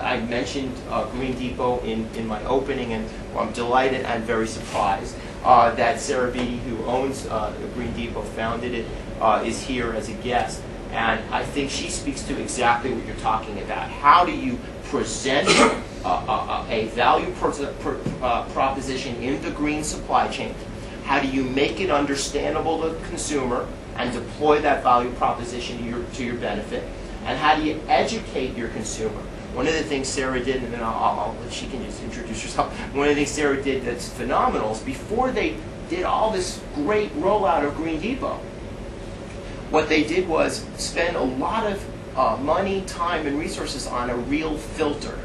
I mentioned Green Depot in my opening, and I'm delighted and very surprised that Sarah Beatty, who owns Green Depot, founded it, is here as a guest. And I think she speaks to exactly what you're talking about. How do you present a value proposition in the green supply chain? How do you make it understandable to the consumer and deploy that value proposition to your benefit? And how do you educate your consumer? One of the things Sarah did, and then she can just introduce herself. One of the things Sarah did that's phenomenal is before they did all this great rollout of Green Depot, what they did was spend a lot of money, time, and resources on a real filter.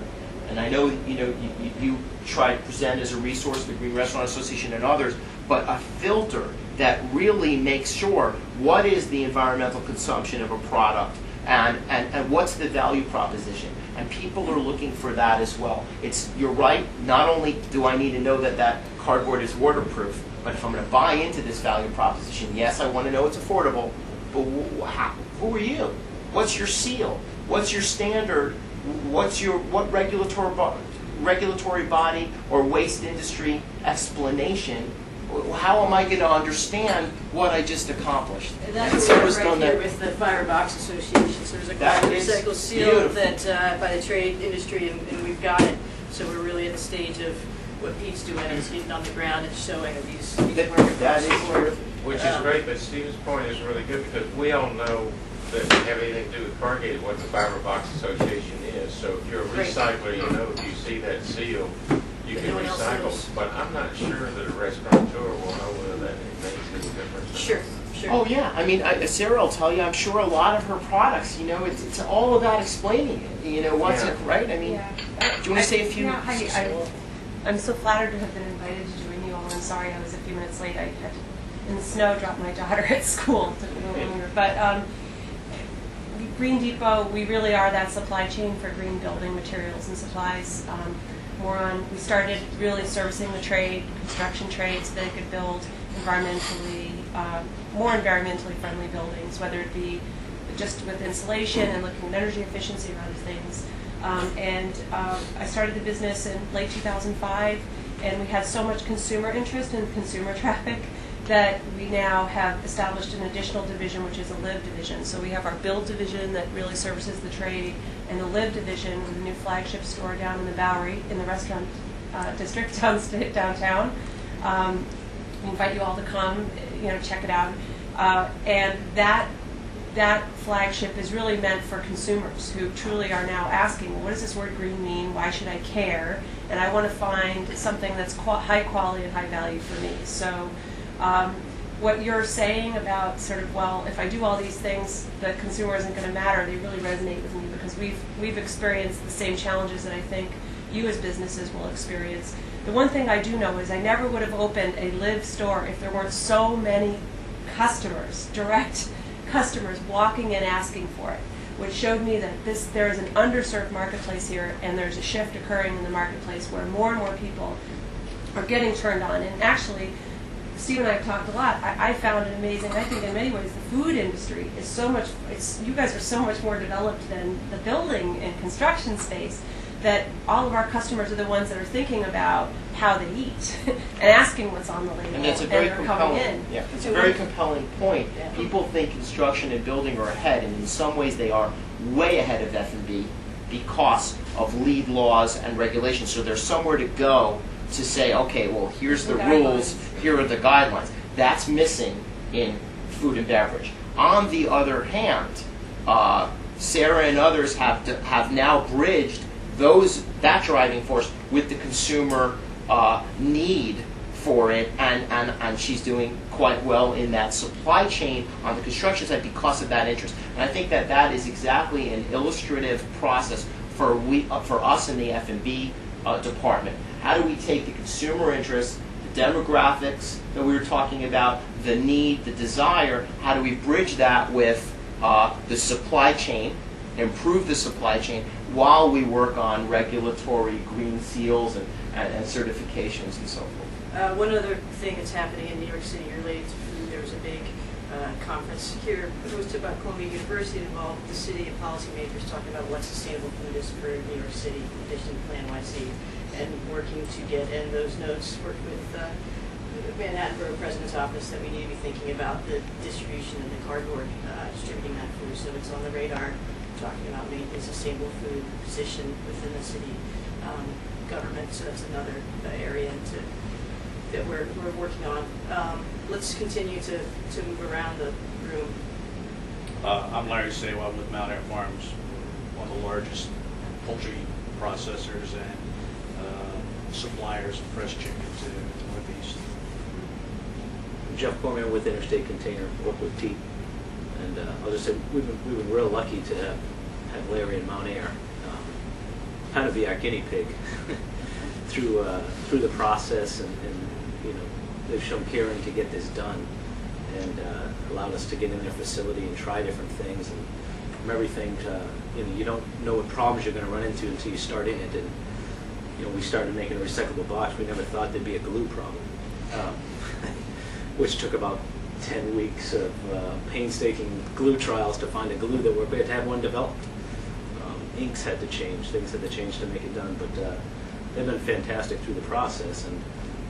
And I know you try to present as a resource the Green Restaurant Association and others, but a filter that really makes sure what is the environmental consumption of a product and what's the value proposition. And people are looking for that as well. You're right, not only do I need to know that that cardboard is waterproof, but if I'm going to buy into this value proposition, yes, I want to know it's affordable, but who are you? What's your seal? What's your standard? What regulatory body or waste industry explanation? How am I going to understand what I just accomplished? And that's what we're right here with the Firebox Association. So there's a recycle seal that by the trade industry, and we've got it. So we're really at the stage of what Pete's doing is getting on the ground and showing these workers. Which is great, but Steve's point is really good because we all know that doesn't have anything to do with corrugated what the Firebox Association is. So if you're a recycler, you know if you see that seal, you can recycle. But I'm not sure that a restaurateur will know whether that makes any difference. Sure. Sure. Oh yeah, I mean, Sarah will tell you. I'm sure a lot of her products, it's all about explaining it. What's it, right? I mean, do you want to say a few? I'm so flattered to have been invited to join you all. I'm sorry I was a few minutes late. I had to, in the snow, drop my daughter at school. It took a little longer, but Green Depot, we really are that supply chain for green building materials and supplies. We started really servicing the trade, construction trade, so they could build more environmentally friendly buildings, whether it be just with insulation and looking at energy efficiency or other things. I started the business in late 2005, and we had so much consumer interest and consumer traffic that we now have established an additional division, which is a Live division. So we have our Build division that really services the trade, and the Live division with a new flagship store down in the Bowery, in the restaurant district downtown. We invite you all to come, check it out. And that flagship is really meant for consumers who truly are now asking, well, what does this word green mean? Why should I care? And I want to find something that's high quality and high value for me. So what you're saying about sort of, well, if I do all these things, the consumer isn't going to matter, they really resonate with me because we've experienced the same challenges that I think you as businesses will experience. The one thing I do know is I never would have opened a Live store if there weren't so many customers, direct customers walking in asking for it, which showed me that there is an underserved marketplace here, and there's a shift occurring in the marketplace where more and more people are getting turned on. And actually, Steve and I have talked a lot. I found it amazing. I think in many ways the food industry is so much, you guys are so much more developed than the building and construction space, that all of our customers are the ones that are thinking about how they eat and asking what's on the label. And that's a very compelling, it's a very compelling point. Yeah. People think construction and building are ahead, and in some ways they are way ahead of F&B because of LEED laws and regulations. So there's somewhere to go to say, okay, well, here's the rules, here are the guidelines. That's missing in food and beverage. On the other hand, Sarah and others have now bridged that driving force with the consumer need for it, and she's doing quite well in that supply chain on the construction side because of that interest. And I think that is exactly an illustrative process for us in the F&B department. How do we take the consumer interest, the demographics that we were talking about, the need, the desire, how do we bridge that with the supply chain, improve the supply chain, while we work on regulatory green seals and certifications and so forth. One other thing that's happening in New York City related to food, there was a big conference here hosted by Columbia University involved the city and policymakers talking about what sustainable food is for New York City, in addition to Plan YC, and working to get in those notes, worked with Manhattan Borough President's Office that we need to be thinking about the distribution of the cardboard, distributing that food, so it's on the radar, talking about making sustainable food position within the city government, so that's another area that we're working on. Let's continue to move around the room. I'm Larry Saywell with Mount Air Farms, one of the largest poultry processors and suppliers of fresh chicken to the Northeast. I'm Jeff Cormier with Interstate Container, work with Pete. And I'll just say we've been real lucky to have Larry and Mount Air kind of be our guinea pig through the process, and you know, they've shown caring to get this done, and allowed us to get in their facility and try different things, and from everything to, you know, you don't know what problems you're going to run into until you start in it. And you know, we started making a recyclable box. We never thought there'd be a glue problem, which took about 10 weeks of painstaking glue trials to find a glue that we're going to have one developed. Inks had to change, things had to change to make it done, but they've been fantastic through the process. And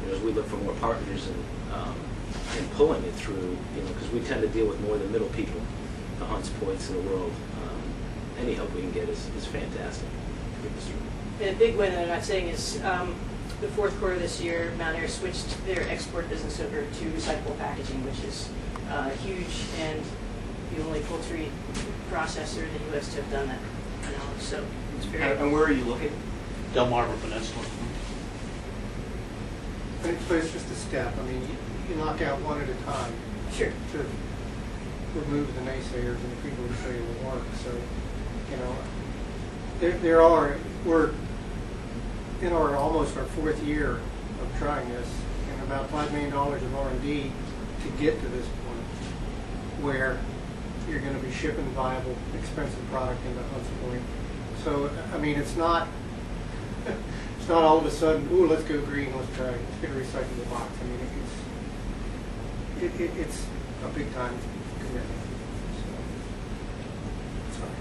you know, as we look for more partners and pulling it through, you know, because we tend to deal with more of the middle people, the Hunts Points of the world. Any help we can get is fantastic to get this through. And a big win that I'm not saying is the fourth quarter of this year, Mount Air switched their export business over to recyclable packaging, which is huge, and the only poultry processor in the U.S. to have done that. You know, so it's very. And where are you looking? Delmarva Peninsula. But it's just a step. I mean, you knock out one at a time. Sure. To remove the naysayers and the people who say it will work. So, you know, we're in almost our fourth year of trying this, and about $5 million of R&D to get to this point where you're going to be shipping viable, expensive product into Hunts Point. So, I mean, it's not all of a sudden, ooh, let's go green, let's try it. Let's get a recyclable box. I mean, it's a big time commitment. So, sorry.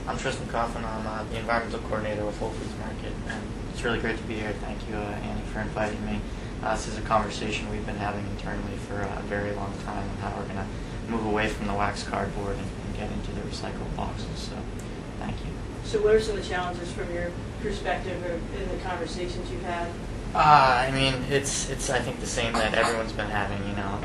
I'm Tristan Coffin. I'm the environmental coordinator with Whole Foods Market, and it's really great to be here. Thank you, Annie, for inviting me. This is a conversation we've been having internally for a very long time on how we're going to move away from the wax cardboard and get into the recyclable boxes. So, thank you. So, what are some of the challenges from your perspective or in the conversations you've had? I mean, it's I think the same that everyone's been having. You know,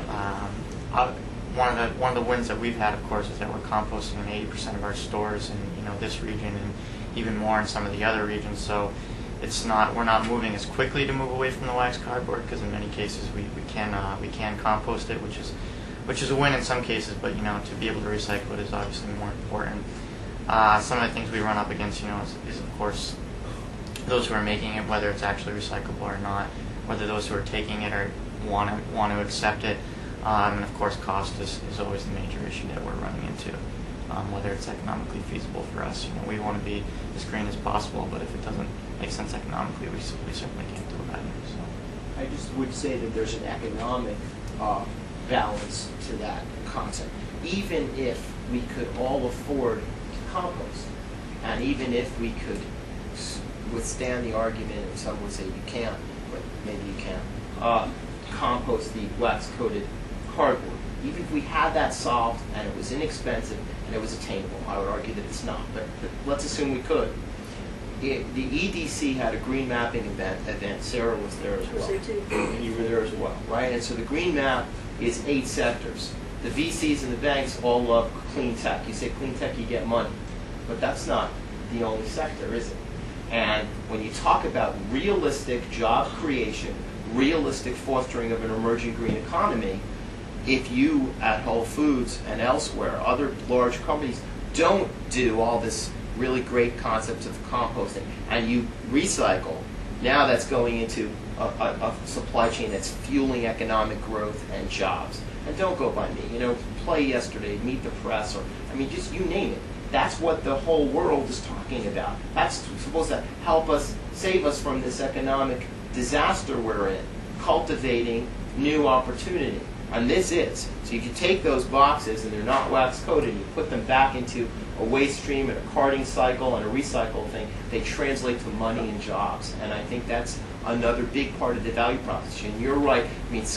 one of the wins that we've had, of course, is that we're composting in 80% of our stores in this region, and even more in some of the other regions. So we're not moving as quickly to move away from the wax cardboard, because in many cases we can compost it, which is a win in some cases. But you know, to be able to recycle it is obviously more important. Some of the things we run up against, is of course those who are making it, whether it's actually recyclable or not, whether those who are taking it want to accept it, and of course cost is always the major issue that we're running into. Whether it's economically feasible for us, we want to be as green as possible, but if it doesn't make sense economically, we certainly can't do it either. So I just would say that there's an economic balance to that concept. Even if we could all afford to compost, and even if we could withstand the argument, and some would say you can't, but maybe you can, compost the wax-coated cardboard. Even if we had that solved and it was inexpensive and it was attainable, I would argue that it's not, but let's assume we could. The EDC had a green mapping event. Sarah was there as well. And you were there as well, right? And so the green map is 8 sectors. The VCs and the banks all love clean tech. You say clean tech, you get money. But that's not the only sector, is it? And when you talk about realistic job creation, realistic fostering of an emerging green economy, if you at Whole Foods and elsewhere, other large companies, don't do all this really great concepts of composting, and you recycle, now that's going into a supply chain that's fueling economic growth and jobs. And don't go by me, Play Yesterday, Meet the Press, or, just you name it. That's what the whole world is talking about. That's supposed to help us, save us from this economic disaster we're in, cultivating new opportunity. and this is. So you can take those boxes, and they're not wax coated, and you put them back into a waste stream and a carting cycle and a recycle thing. They translate to money and jobs, and I think that's another big part of the value proposition. You're right. I mean,